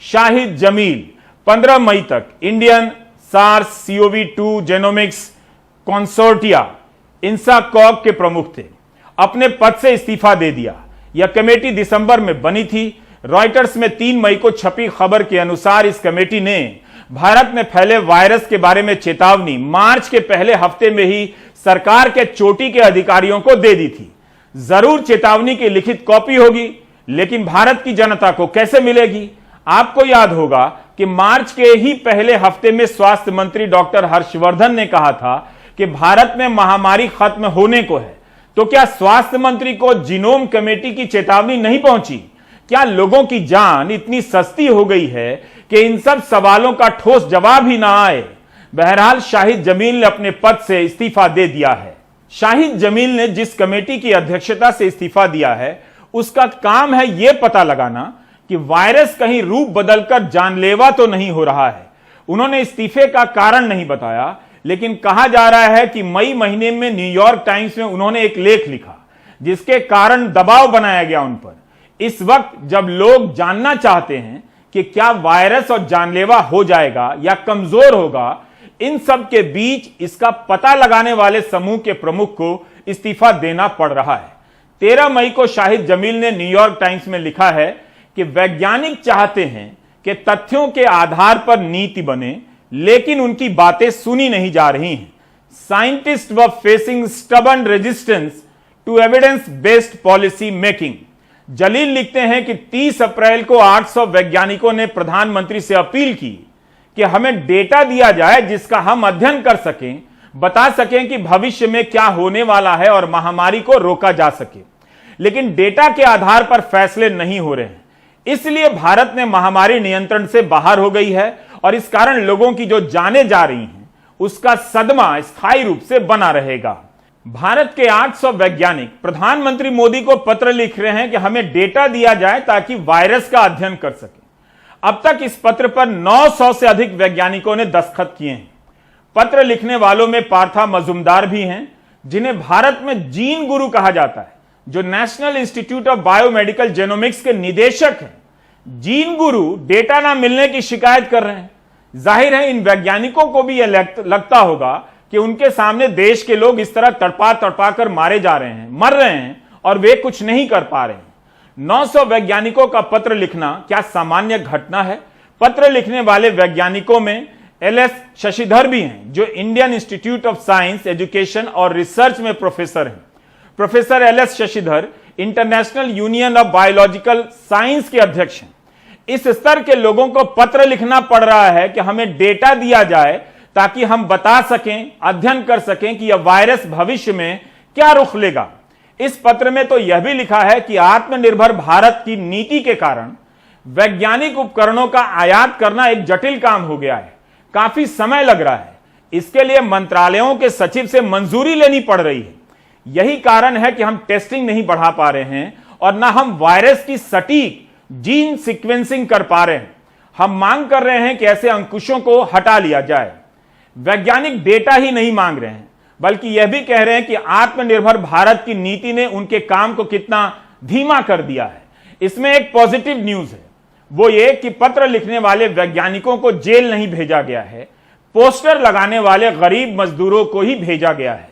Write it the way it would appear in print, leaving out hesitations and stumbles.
शाहिद जमील 15 मई तक Indian SARS-CoV-2 genomics consortia INSACOG के प्रमुख थे, अपने पद से इस्तीफा दे दिया। यह कमेटी दिसंबर में बनी थी। रॉयटर्स में 3 मई को छपी खबर के अनुसार इस कमेटी ने भारत में फैले वायरस के बारे में चेतावनी मार्च के पहले हफ्ते में ही सरकार के चोटी के अधिकारियों को दे दी थी। जरूर चेतावनी की लिखित कॉपी होगी, लेकिन भारत की जनता को कैसे मिलेगी? आपको याद होगा कि मार्च के ही पहले हफ्ते में स्वास्थ्य मंत्री डॉक्टर हर्षवर्धन ने कहा था कि भारत में महामारी खत्म होने को है। तो क्या स्वास्थ्य मंत्री को जीनोम कमेटी की चेतावनी नहीं पहुंची? क्या लोगों की जान इतनी सस्ती हो गई है कि इन सब सवालों का ठोस जवाब ही ना आए? बहरहाल शाहिद जमील ने अपने पद से इस्तीफा दे दिया है। शाहिद जमील ने जिस कमेटी की अध्यक्षता से इस्तीफा दिया है, उसका काम है यह पता लगाना कि वायरस कहीं रूप बदलकर जानलेवा तो नहीं हो रहा है। उन्होंने इस्तीफे का कारण नहीं बताया, लेकिन कहा जा रहा है कि मई महीने में न्यूयॉर्क टाइम्स में उन्होंने एक लेख लिखा, जिसके कारण दबाव बनाया गया उन पर। इस वक्त जब लोग जानना चाहते हैं कि क्या वायरस और जानलेवा हो जाएगा या कमजोर होगा, इन सब के बीच इसका पता लगाने वाले समूह के प्रमुख को इस्तीफा देना पड़ रहा है। 13 मई को शाहिद जमील ने न्यूयॉर्क टाइम्स में लिखा है कि वैज्ञानिक चाहते हैं कि तथ्यों के आधार पर नीति बने, लेकिन उनकी बातें सुनी नहीं जा रही हैं। Scientist were facing stubborn resistance to evidence based policy making. Jalil लिखते हैं कि 30 अप्रैल को 800 वैज्ञानिकों ने प्रधानमंत्री से अपील की कि हमें डेटा दिया जाए जिसका हम अध्ययन कर सकें, बता सकें कि भविष्य में क्या होने वाला है और महामारी को रोका जा सके। लेकिन डेटा के आधार पर फैसले नहीं हो रहे हैं, इसलिए भारत ने महामारी नियंत्रण से बाहर हो गई है और इस कारण लोगों की जो जानें जा रही हैं, उसका सदमा स्थायी रूप से बना रहेगा। भारत के 800 वैज्ञानिक प्रधानमंत्री मोदी को पत्र लिख रहे हैं कि हमें डेटा दिया जाए ताकि वायरस का अध्ययन कर सके। अब तक इस पत्र पर 900 से अधिक वैज्ञानिकों ने दस्तखत किए हैं। पत्र लिखने वालों में पार्था मजुमदार भी हैं, जिन्हें भारत में जीन गुरु कहा जाता है, जो national institute of biomedical genomics के निदेशक हैं। जीन गुरु डेटा ना मिलने की शिकायत कर रहे हैं। जाहिर है इन वैज्ञानिकों को भी यह लगता होगा कि उनके सामने देश के लोग इस तरह तड़पा कर मारे जा रहे हैं, मर रहे हैं और वे कुछ नहीं कर पा रहे हैं। 900 वैज्ञानिकों का पत्र लिखना क्या सामान्य घटना है? पत्र लिखने वाले वैज्ञानिकों में LS शशिधर भी हैं, जो Indian Institute of Science Education और रिसर्च में प्रोफेसर हैं। Professor LS Shashidhar International Union of Biological Science के अध्यक्ष हैं। इस स्तर के लोगों को पत्र लिखना पड़ रहा है कि हमें डेटा दिया जाए ताकि हम बता सकें, अध्ययन कर सकें कि यह वायरस भविष्य में क्या रुख लेगा। इस पत्र में तो यह भी लिखा है कि आत्मनिर्भर भारत की नीति के कारण वैज्ञानिक उपकरणों का आयात करना एक जटिल काम हो गया है, काफी समय लग रहा है। इसके लिए मंत्रालयों के सचिव से मंजूरी लेनी पड़ रही है। यही कारण है कि हम टेस्टिंग नहीं बढ़ा पा रहे हैं और ना हम वायरस की सटीक जीन सीक्वेंसिंग कर पा रहे हैं। हम मांग कर रहे हैं कि ऐसे अंकुशों को हटा लिया जाए। वैज्ञानिक डेटा ही नहीं मांग रहे हैं, बल्कि यह भी कह रहे हैं कि आत्मनिर्भर भारत की नीति ने उनके काम को कितना धीमा कर दिया है। इसमें एक पॉजिटिव न्यूज है, वो ये कि पत्र लिखने वाले वैज्ञानिकों को जेल नहीं भेजा गया है, पोस्टर लगाने वाले गरीब मजदूरों को ही भेजा गया है।